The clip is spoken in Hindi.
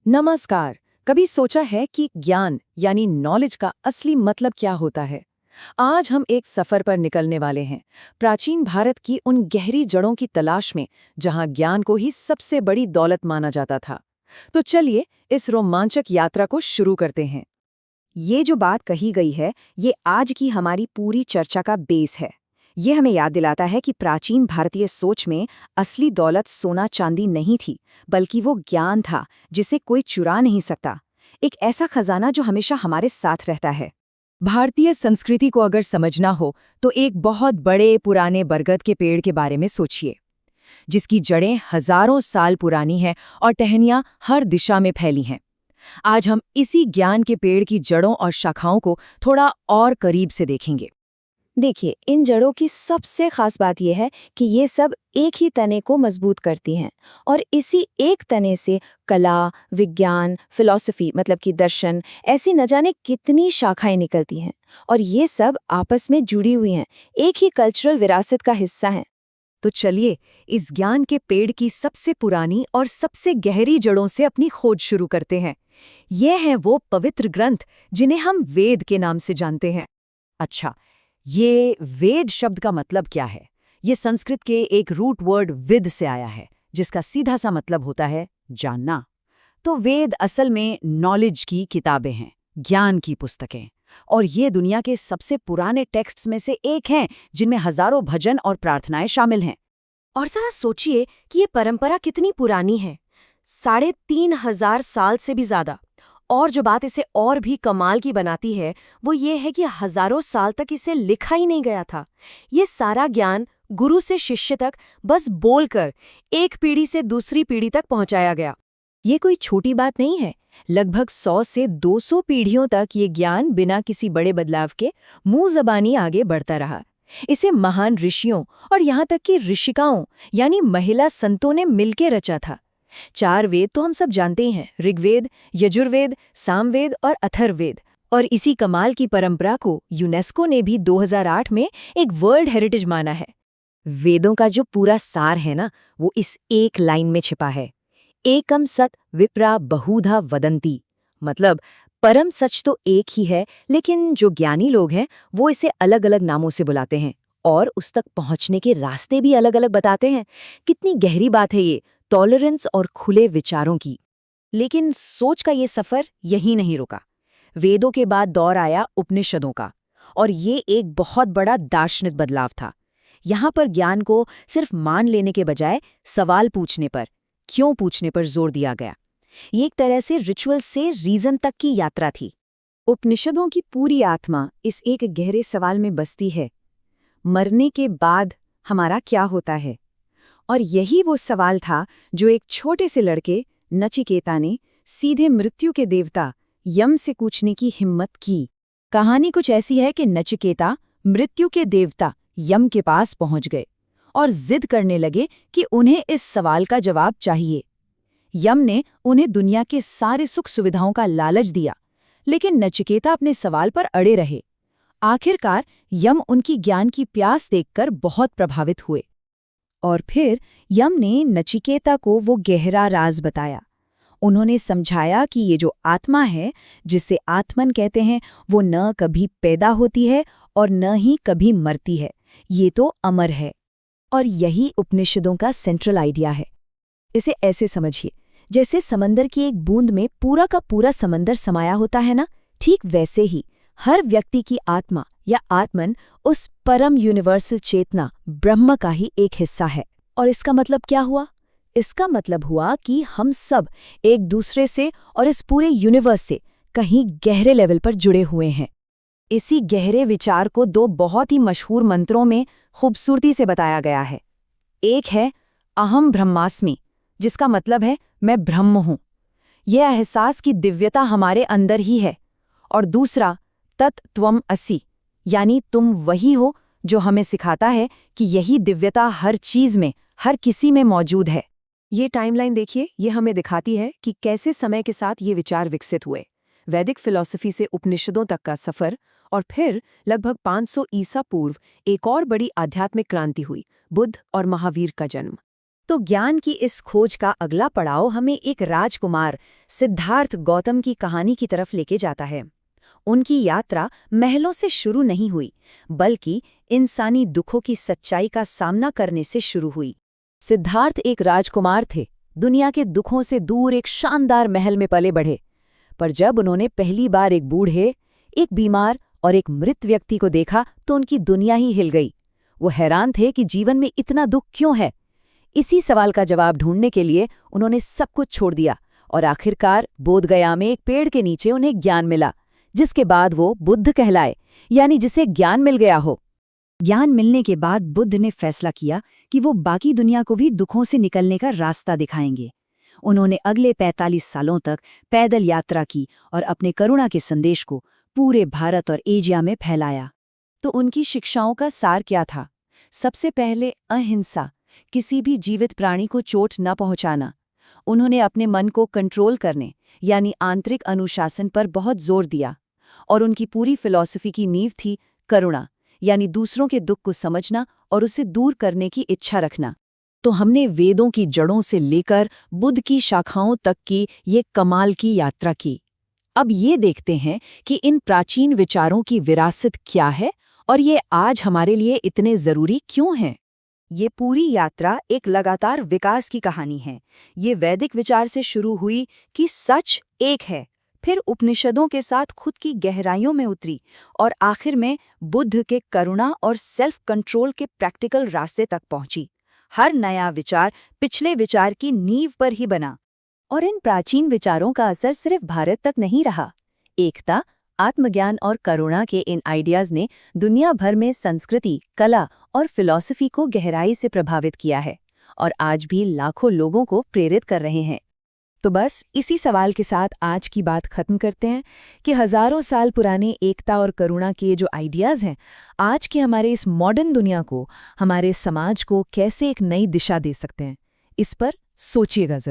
नमस्कार। कभी सोचा है कि ज्ञान यानी नॉलेज का असली मतलब क्या होता है? आज हम एक सफर पर निकलने वाले हैं, प्राचीन भारत की उन गहरी जड़ों की तलाश में, जहां ज्ञान को ही सबसे बड़ी दौलत माना जाता था। तो चलिए इस रोमांचक यात्रा को शुरू करते हैं। ये जो बात कही गई है, ये आज की हमारी पूरी चर्चा का बेस है। ये हमें याद दिलाता है कि प्राचीन भारतीय सोच में असली दौलत सोना चांदी नहीं थी, बल्कि वो ज्ञान था जिसे कोई चुरा नहीं सकता। एक ऐसा खजाना जो हमेशा हमारे साथ रहता है। भारतीय संस्कृति को अगर समझना हो तो एक बहुत बड़े पुराने बरगद के पेड़ के बारे में सोचिए, जिसकी जड़ें हजारों साल पुरानी हैं और टहनियां हर दिशा में फैली हैं। आज हम इसी ज्ञान के पेड़ की जड़ों और शाखाओं को थोड़ा और करीब से देखेंगे। देखिए, इन जड़ों की सबसे खास बात यह है कि ये सब एक ही तने को मजबूत करती हैं, और इसी एक तने से कला, विज्ञान, फिलॉसफी मतलब कि दर्शन, ऐसी न जाने कितनी शाखाएं निकलती हैं। और ये सब आपस में जुड़ी हुई हैं, एक ही कल्चरल विरासत का हिस्सा हैं। तो चलिए इस ज्ञान के पेड़ की सबसे पुरानी और सबसे गहरी जड़ों से अपनी खोज शुरू करते हैं। ये हैं वो पवित्र ग्रंथ जिन्हें हम वेद के नाम से जानते हैं। अच्छा, ये वेद शब्द का मतलब क्या है? ये संस्कृत के एक रूट वर्ड विद से आया है, जिसका सीधा सा मतलब होता है जानना। तो वेद असल में नॉलेज की किताबें हैं, ज्ञान की पुस्तकें। और ये दुनिया के सबसे पुराने टेक्स्ट्स में से एक हैं, जिनमें हजारों भजन और प्रार्थनाएं शामिल हैं। और जरा सोचिए कि ये परंपरा कितनी पुरानी है, 3,500 साल से भी ज्यादा। और जो बात इसे और भी कमाल की बनाती है, वो ये है कि हजारों साल तक इसे लिखा ही नहीं गया था। ये सारा ज्ञान गुरु से शिष्य तक बस बोलकर एक पीढ़ी से दूसरी पीढ़ी तक पहुंचाया गया। ये कोई छोटी बात नहीं है। लगभग 100 से 200 पीढ़ियों तक ये ज्ञान बिना किसी बड़े बदलाव के मुंह ज़बानी आगे बढ़ता रहा। इसे महान ऋषियों और यहाँ तक कि ऋषिकाओं यानी महिला संतों ने मिलकर रचा था। 4 वेद तो हम सब जानते ही हैं, ऋग्वेद, यजुर्वेद, सामवेद और अथर्ववेद। और इसी कमाल की परंपरा को यूनेस्को ने भी 2008 में एक वर्ल्ड हेरिटेज माना है। वेदों का जो पूरा सार है ना, वो इस एक लाइन में छिपा है। एकम सत विप्रा बहुधा वदंती। मतलब परम सच तो एक ही है, लेकिन जो ज्ञानी लोग हैं वो इसे अलग अलग नामों से बुलाते हैं और उस तक पहुंचने के रास्ते भी अलग अलग बताते हैं। कितनी गहरी बात है ये, टॉलरेंस और खुले विचारों की। लेकिन सोच का ये सफर यहीं नहीं रुका। वेदों के बाद दौर आया उपनिषदों का, और ये एक बहुत बड़ा दार्शनिक बदलाव था। यहाँ पर ज्ञान को सिर्फ मान लेने के बजाय सवाल पूछने पर, क्यों पूछने पर जोर दिया गया। ये एक तरह से रिचुअल से रीजन तक की यात्रा थी। उपनिषदों की पूरी आत्मा इस एक गहरे सवाल में बसती है, मरने के बाद हमारा क्या होता है? और यही वो सवाल था जो एक छोटे से लड़के नचिकेता ने सीधे मृत्यु के देवता यम से पूछने की हिम्मत की। कहानी कुछ ऐसी है कि नचिकेता मृत्यु के देवता यम के पास पहुंच गए और जिद करने लगे कि उन्हें इस सवाल का जवाब चाहिए। यम ने उन्हें दुनिया के सारे सुख सुविधाओं का लालच दिया, लेकिन नचिकेता अपने सवाल पर अड़े रहे। आखिरकार यम उनकी ज्ञान की प्यास देखकर बहुत प्रभावित हुए, और फिर यम ने नचिकेता को वो गहरा राज बताया। उन्होंने समझाया कि ये जो आत्मा है, जिसे आत्मन कहते हैं, वो न कभी पैदा होती है और न ही कभी मरती है, ये तो अमर है। और यही उपनिषदों का सेंट्रल आइडिया है। इसे ऐसे समझिए, जैसे समंदर की एक बूंद में पूरा का पूरा समंदर समाया होता है ना, ठीक वैसे ही हर व्यक्ति की आत्मा या आत्मन उस परम यूनिवर्सल चेतना ब्रह्म का ही एक हिस्सा है। और इसका मतलब क्या हुआ? इसका मतलब हुआ कि हम सब एक दूसरे से और इस पूरे यूनिवर्स से कहीं गहरे लेवल पर जुड़े हुए हैं। इसी गहरे विचार को 2 बहुत ही मशहूर मंत्रों में खूबसूरती से बताया गया है। एक है अहम ब्रह्मास्मि, जिसका मतलब है मैं ब्रह्म हूँ। यह एहसास की दिव्यता हमारे अंदर ही है। और दूसरा तत् त्वम असि, यानी तुम वही हो, जो हमें सिखाता है कि यही दिव्यता हर चीज में, हर किसी में मौजूद है। ये टाइमलाइन देखिए, ये हमें दिखाती है कि कैसे समय के साथ ये विचार विकसित हुए। वैदिक फिलॉसफी से उपनिषदों तक का सफर, और फिर लगभग 500 ईसा पूर्व एक और बड़ी आध्यात्मिक क्रांति हुई, बुद्ध और महावीर का जन्म। तो ज्ञान की इस खोज का अगला पड़ाव हमें एक राजकुमार सिद्धार्थ गौतम की कहानी की तरफ लेके जाता है। उनकी यात्रा महलों से शुरू नहीं हुई, बल्कि इंसानी दुखों की सच्चाई का सामना करने से शुरू हुई। सिद्धार्थ एक राजकुमार थे, दुनिया के दुखों से दूर एक शानदार महल में पले बढ़े। पर जब उन्होंने पहली बार एक बूढ़े, एक बीमार और एक मृत व्यक्ति को देखा तो उनकी दुनिया ही हिल गई। वो हैरान थे कि जीवन में इतना दुख क्यों है। इसी सवाल का जवाब ढूंढने के लिए उन्होंने सब कुछ छोड़ दिया और आखिरकार बोधगया में एक पेड़ के नीचे उन्हें ज्ञान मिला, जिसके बाद वो बुद्ध कहलाए, यानी जिसे ज्ञान मिल गया हो। ज्ञान मिलने के बाद बुद्ध ने फैसला किया कि वो बाकी दुनिया को भी दुखों से निकलने का रास्ता दिखाएंगे। उन्होंने अगले 45 सालों तक पैदल यात्रा की और अपने करुणा के संदेश को पूरे भारत और एशिया में फैलाया। तो उनकी शिक्षाओं का सार क्या था? सबसे पहले अहिंसा, किसी भी जीवित प्राणी को चोट न पहुंचाना। उन्होंने अपने मन को कंट्रोल करने यानी आंतरिक अनुशासन पर बहुत जोर दिया, और उनकी पूरी फिलॉसफी की नींव थी करुणा, यानी दूसरों के दुख को समझना और उसे दूर करने की इच्छा रखना। तो हमने वेदों की जड़ों से लेकर बुद्ध की शाखाओं तक की ये कमाल की यात्रा की। अब ये देखते हैं कि इन प्राचीन विचारों की विरासत क्या है और ये आज हमारे लिए इतने जरूरी क्यों हैं। ये पूरी यात्रा एक लगातार विकास की कहानी है। ये वैदिक विचार से शुरू हुई कि सच एक है, फिर उपनिषदों के साथ खुद की गहराइयों में उतरी और आखिर में बुद्ध के करुणा और सेल्फ कंट्रोल के प्रैक्टिकल रास्ते तक पहुंची। हर नया विचार पिछले विचार की नींव पर ही बना। और इन प्राचीन विचारों का असर सिर्फ भारत तक नहीं रहा। एकता, आत्मज्ञान और करुणा के इन आइडियाज ने दुनिया भर में संस्कृति, कला और फिलॉसफी को गहराई से प्रभावित किया है और आज भी लाखों लोगों को प्रेरित कर रहे हैं। तो बस इसी सवाल के साथ आज की बात खत्म करते हैं कि हजारों साल पुराने एकता और करुणा के जो आइडियाज़ हैं, आज के हमारे इस मॉडर्न दुनिया को, हमारे समाज को कैसे एक नई दिशा दे सकते हैं। इस पर सोचिएगा जरूर।